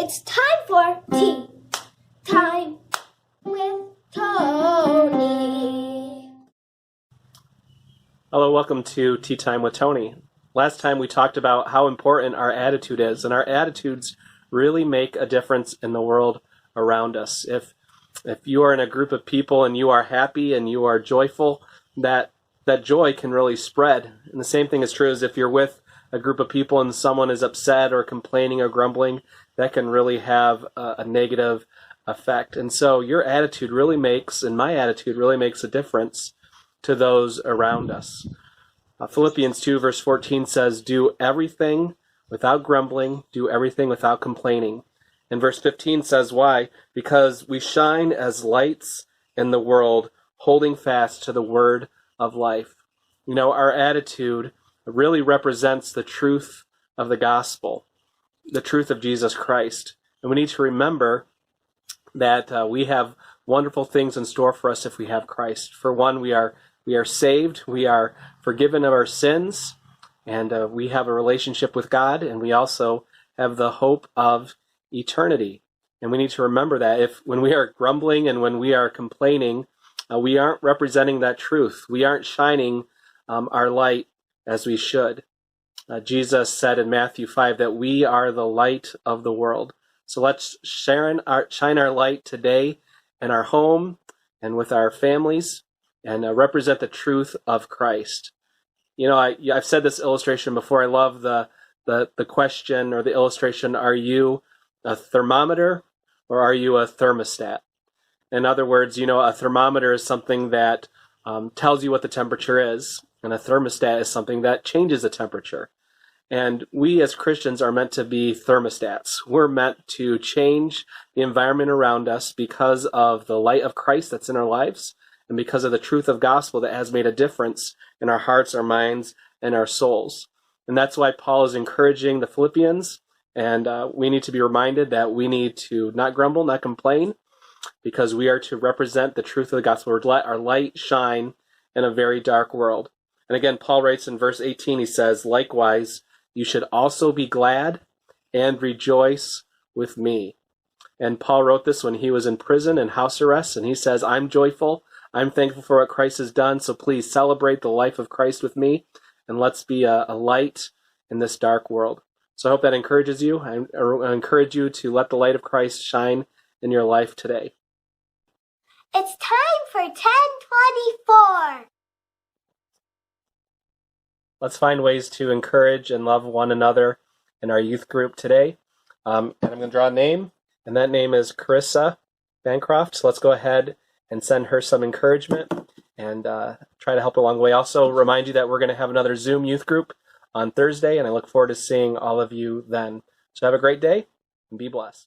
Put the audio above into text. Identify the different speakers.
Speaker 1: It's time for tea time with Tony.
Speaker 2: Hello, welcome to Tea Time with Tony. Last time we talked about how important our attitude is, and our attitudes really make a difference in the world around us. If you are in a group of people and you are happy and you are joyful, that joy can really spread. And the same thing is true as if you're with a group of people and someone is upset or complaining or grumbling, that can really have a negative effect. And so your attitude really makes, and my attitude really makes a difference to those around us. Philippians 2 verse 14 says, do everything without grumbling, do everything without complaining. And verse 15 says why? Because we shine as lights in the world, holding fast to the word of life. You know, our attitude really represents the truth of the gospel, the truth of Jesus Christ. And we need to remember that we have wonderful things in store for us if we have Christ. For one, we are saved, we are forgiven of our sins, and we have a relationship with God, and we also have the hope of eternity. And we need to remember that when we are grumbling and when we are complaining, we aren't representing that truth. We aren't shining our light as we should. Jesus said in Matthew 5 that we are the light of the world. So let's shine our light today in our home and with our families and represent the truth of Christ. You know, I've said this illustration before. I love the question or the illustration, are you a thermometer or are you a thermostat? In other words, you know, a thermometer is something that tells you what the temperature is, and a thermostat is something that changes the temperature. And we as Christians are meant to be thermostats. We're meant to change the environment around us because of the light of Christ that's in our lives and because of the truth of gospel that has made a difference in our hearts, our minds, and our souls. And that's why Paul is encouraging the Philippians, and we need to be reminded that we need to not grumble, not complain, because we are to represent the truth of the gospel. We're to let our light shine in a very dark world. And again, Paul writes in verse 18, he says, likewise, you should also be glad and rejoice with me. And Paul wrote this when he was in prison and house arrest, and he says, I'm joyful. I'm thankful for what Christ has done, so please celebrate the life of Christ with me, and let's be a light in this dark world. So I hope that encourages you. I encourage you to let the light of Christ shine in your life today.
Speaker 1: It's time for 1024.
Speaker 2: Let's find ways to encourage and love one another in our youth group today. And I'm going to draw a name, and that name is Carissa Bancroft. So let's go ahead and send her some encouragement and try to help along the way. Also remind you that we're going to have another Zoom youth group on Thursday, and I look forward to seeing all of you then. So have a great day and be blessed.